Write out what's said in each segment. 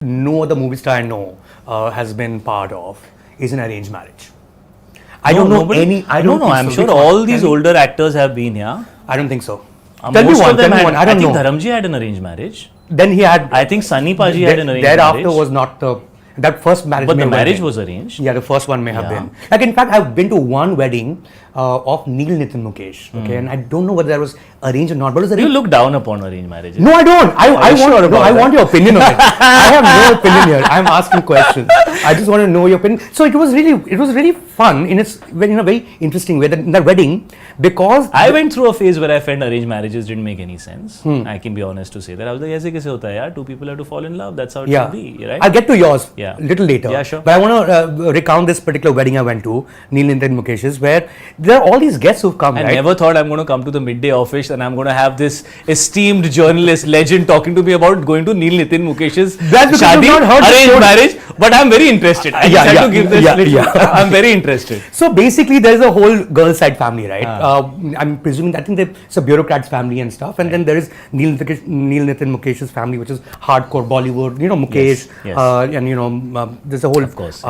no other movie star I know has been part of is an arranged marriage. I don't know any. I don't know. I'm sure all these older actors have been. Yeah. I don't think so. Tell me one. Tell me one. I don't know. I think Dharamji had an arranged marriage. Then he had. I think Sunny Paji had an arranged marriage. Thereafter was not the. That first marriage. But the marriage was arranged. Yeah, the first one may have been. Like in fact, I've been to one wedding of Neil Nitin Mukesh. Okay, and I don't know whether that was arranged or not. But it was arranged. You look down upon arranged marriages. No, I don't. I want your opinion on it. I have no opinion here. I'm asking questions. I just want to know your opinion. So it was really fun in its very interesting way in that wedding, because I went through a phase where I felt arranged marriages didn't make any sense. I can be honest to say that. I was like, aise kaise hota hai yaar? Two people have to fall in love. That's how it should be, right? I'll get to yours a little later. Yeah, sure. But I want to recount this particular wedding I went to, Neil Nitin Mukesh's, where there are all these guests who've come. I never thought I'm going to come to the Midday office and I'm going to have this esteemed journalist legend talking to me about going to Neil Nitin Mukesh's shadi, arranged marriage. But I'm very interested. I just had to give this. I'm very interested. So basically, there's a whole girl side family, right? I'm presuming I think it's a bureaucrat's family and stuff, and then there is Neil Nitin Mukesh's family, which is hardcore Bollywood. Mukesh, and there's a whole. Of course.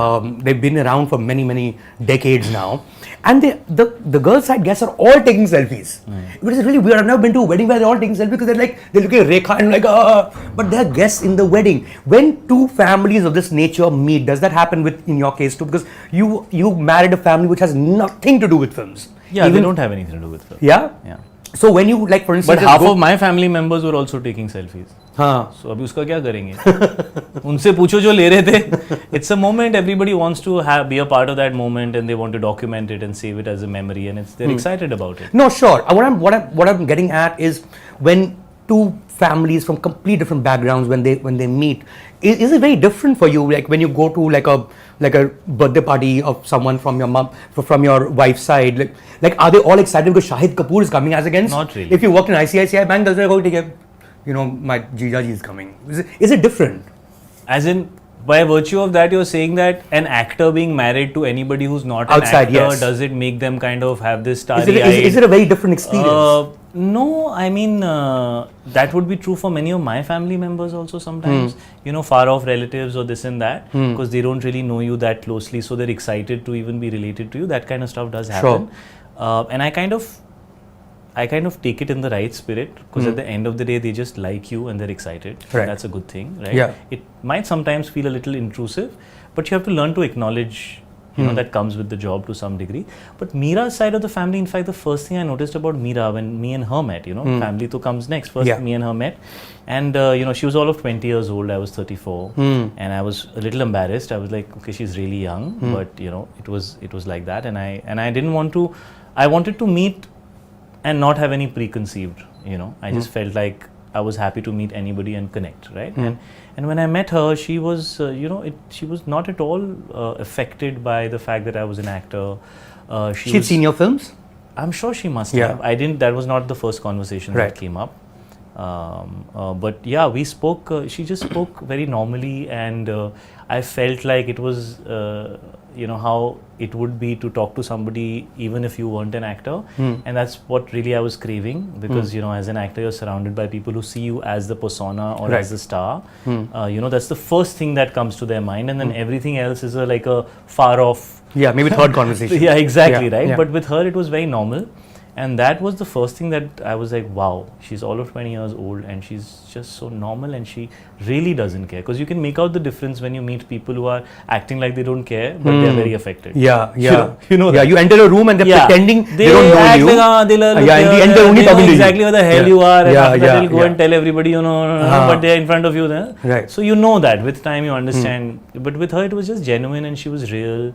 They've been around for many decades now, and the girl side guests are all taking selfies. Which is really weird. I've never been to a wedding where they're all taking selfies because they're looking at Rekha and but they're guests in the wedding. When two families of this nature meet, does that happen in your case too? Because you married a family which has nothing to do with films. Yeah, they don't have anything to do with films. Yeah? Yeah. So when you, like, for instance, but half of my family members were also taking selfies. हाँ. So अभी उसका क्या करेंगे? उनसे पूछो जो ले रहे थे. It's a moment. Everybody wants to be a part of that moment, and they want to document it and save it as a memory, and they're excited about it. No, sure. What I'm getting at is when two families from completely different backgrounds, when they meet, is it very different for you? Like when you go to like a birthday party of someone from your wife's side, like are they all excited because Shahid Kapoor is coming as against? Not really. If you work in ICICI Bank, they'll say, "Oh, take care. My Jijaji is coming." Is it different? As in, by virtue of that, you're saying that an actor being married to anybody who's not outside, an actor, does it make them kind of have this starry-eyed? Is it a very different experience? No, I mean, that would be true for many of my family members also sometimes. Far off relatives or this and that, because they don't really know you that closely, so they're excited to even be related to you. That kind of stuff does happen. Sure. And I kind of take it in the right spirit, because at the end of the day, they just like you and they're excited. Right. That's a good thing, right? Yeah. It might sometimes feel a little intrusive, but you have to learn to acknowledge, that comes with the job to some degree. But Mira's side of the family, in fact, the first thing I noticed about Mira when me and her met, family to comes next. First, me and her met, and she was all of 20 years old. I was 34, and I was a little embarrassed. I was like, okay, she's really young, but it was like that, and I didn't want to. I wanted to meet and not have any preconceived, I just felt like I was happy to meet anybody and connect, right? And when I met her, she was, she was not at all affected by the fact that I was an actor. She'd seen your films? I'm sure she must have. I didn't. That was not the first conversation that came up. But yeah, we spoke. She just spoke very normally, and I felt like it was, how it would be to talk to somebody even if you weren't an actor, and that's what really I was craving, because as an actor you're surrounded by people who see you as the persona or as the star. That's the first thing that comes to their mind, and then everything else is like a far off. Yeah, maybe third conversation. Yeah, exactly, right? Yeah. But with her it was very normal. And that was the first thing that I was like, wow, she's all of 20 years old and she's just so normal, and she really doesn't care. Because you can make out the difference when you meet people who are acting like they don't care, but they're very affected. Yeah. You know that. You enter a room and they're pretending they don't know you. Like, and the enter only talking to exactly where the hell you are, and after that they'll go and tell everybody, but they're in front of you there. Right. So you know that. With time you understand. But with her it was just genuine, and she was real.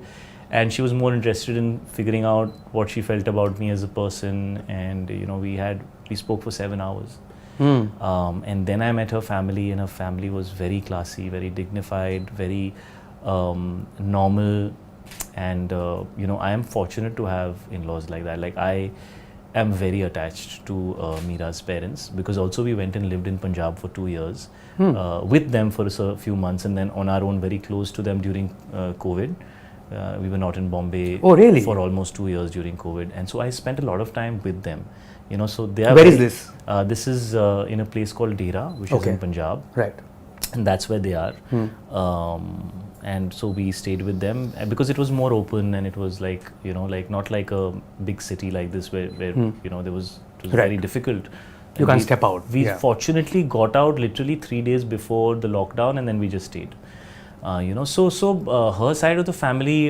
And she was more interested in figuring out what she felt about me as a person, and we spoke for 7 hours. And then I met her family, and her family was very classy, very dignified, very normal, and I am fortunate to have in-laws like that. Like, I am very attached to Mira's parents, because also we went and lived in Punjab for 2 years with them for a few months, and then on our own very close to them during COVID. We were not in Bombay for almost 2 years during COVID, and so I spent a lot of time with them. So they are. Where is this? This is in a place called Dera, which is in Punjab. Right. and that's where they are. And so we stayed with them because it was more open, and it was like, you know, like not like a big city like this where you know, it was very difficult. You can't step out. We fortunately got out literally 3 days before the lockdown, and then we just stayed. You know, so her side of the family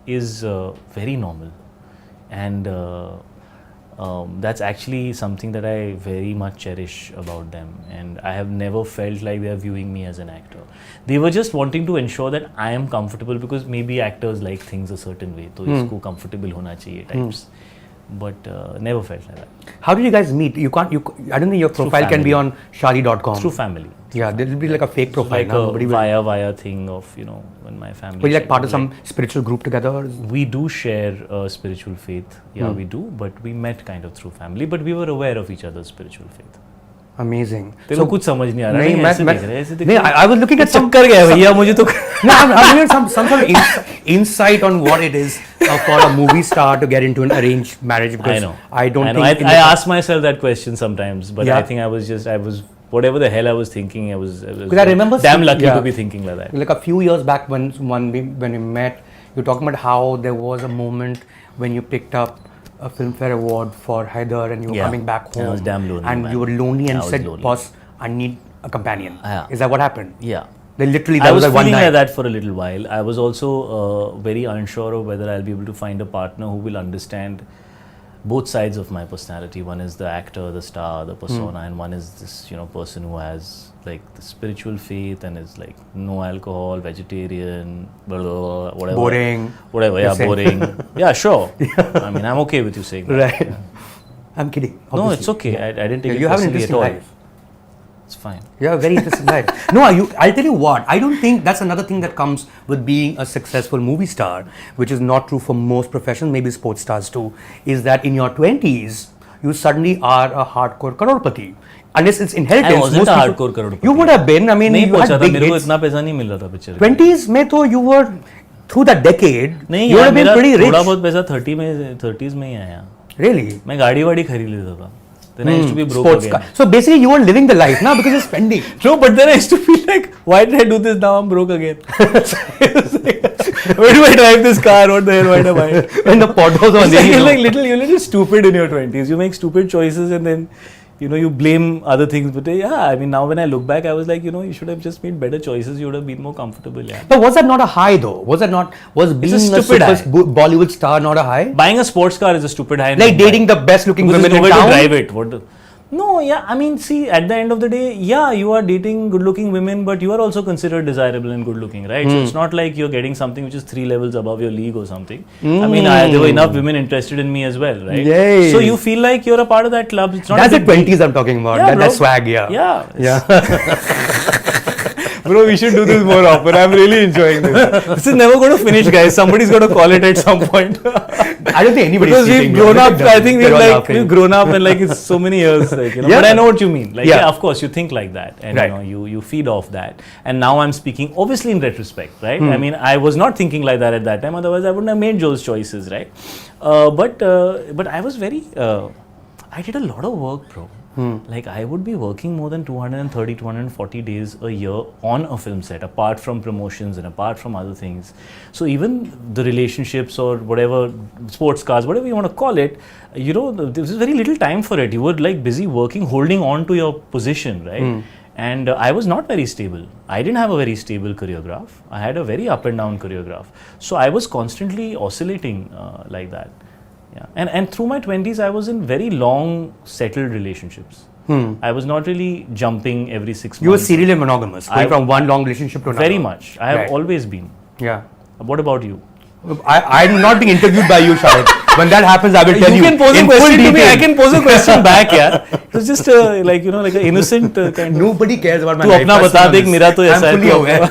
is very normal, and that's actually something that I very much cherish about them, and I have never felt like they are viewing me as an actor. They were just wanting to ensure that I am comfortable, because maybe actors like things a certain way, so isko comfortable hona chahiye types. But never felt like that. How did you guys meet? I don't think your profile can be on shadi.com. Through family. Yeah, there will be like a fake profile. Like a via thing of, you know, when my family. Were you like part of some spiritual group together? We do share spiritual faith. Yeah, we do. But we met kind of through family. But we were aware of each other's spiritual faith. Amazing. तेरे को कुछ समझ नहीं आ रहा. I was looking at some. चक्कर गया भैया मुझे तो. No, I'm looking at some sort of insight on what it is for a movie star to get into an arranged marriage. Because I don't think. I ask myself that question sometimes, but I think I was whatever the hell I was thinking, I was I remember damn lucky to be thinking like that. Like a few years back when we met, you were talking about how there was a moment when you picked up a Filmfare Award for Hyder, and you were coming back home. I was damn lonely, and man. you were lonely and said, lonely. "Boss, I need a companion." Yeah. Is that what happened? Yeah. They literally, I was like feeling one like night. that for a little while. I was also very unsure of whether I'll be able to find a partner who will understand both sides of my personality. One is the actor, the star, the persona, and one is this, you know, person who has like the spiritual faith and is like no alcohol, vegetarian, blah, blah, blah, whatever. Boring. Whatever, yeah, boring. Yeah, sure. I mean, I'm okay with you saying that. Right. Yeah. I'm kidding. No, Obviously. it's okay. I didn't take it You have an personally interesting at all. life. It's fine. You have a very interesting life. No, I'll tell you what. I don't think that's another thing that comes with being a successful movie star, which is not true for most professions, maybe sports stars too, is that in your 20s, you suddenly are a hardcore crorepati. Unless it's inheritance. I wasn't a hardcore crorepati. You would have been. I mean, नहीं you पहुंचा had था big मेरे को hits. इतना पैसा नहीं मिल रहा था पिक्चर 20s में तो you were through that decade. नहीं you would यार have been मेरा pretty rich. थोड़ा बहुत पैसा 30s में ही आया. Really? मैं गाड़ी वाड़ी खरीद लेता था. Then I used to be broke Sports again. car. So basically, you weren't living the life now because you're spending. No, but then I used to feel like, why did I do this? Now I'm broke again. Where do I drive this car? What the hell? Why do I buy it? When the potholes on You're like little stupid in your 20s. You make stupid choices and then, you know, you blame other things. But yeah, I mean, now when I look back, I was like, you know, you should have just made better choices. You would have been more comfortable. Yeah. But was that not a high though? Was being a stupid high. Bollywood star not a high? Buying a sports car is a stupid high. Like dating the best looking because women there's in nowhere town? to drive it. No, yeah, I mean, see, at the end of the day, yeah, you are dating good-looking women, but you are also considered desirable and good-looking, right? So it's not like you're getting something which is 3 levels above your league or something. I mean, there were enough women interested in me as well, right? Yay. So you feel like you're a part of that club. It's not That's a the big 20s I'm talking about. Yeah, That swag, yeah. Yeah. Bro, we should do this more often. I'm really enjoying this. This is never going to finish, guys. Somebody's going to call it at some point. I don't think anybody's because we've grown up. I think we've grown up and like it's so many years. Like, you know, Yeah. But I know what you mean. Like, yeah, of course, you think like that, and you know, you feed off that. And now I'm speaking, obviously, in retrospect, right? I mean, I was not thinking like that at that time. Otherwise, I wouldn't have made those choices, right? But I was very. I did a lot of work, bro. Like I would be working more than 230, 240 days a year on a film set, apart from promotions and apart from other things. So even the relationships or whatever, sports cars, whatever you want to call it, you know, there was very little time for it. You were like busy working, holding on to your position, right? And I was not very stable. I didn't have a very stable career graph. I had a very up and down career graph. So I was constantly oscillating like that. Yeah. And through my 20s, I was in very long, settled relationships. I was not really jumping every 6 months. You were serially monogamous, going from one long relationship to another. Very much. I have always been. Yeah. What about you? I'm not being interviewed by you, Shahid. When that happens, I will tell you. You can pose a in question full to me. detail. I can pose a question back, yeah. It was just like, you know, like an innocent kind of. Nobody cares about my तू life. अपना बता दे, मेरा तो ऐसा है. I'm fully aware.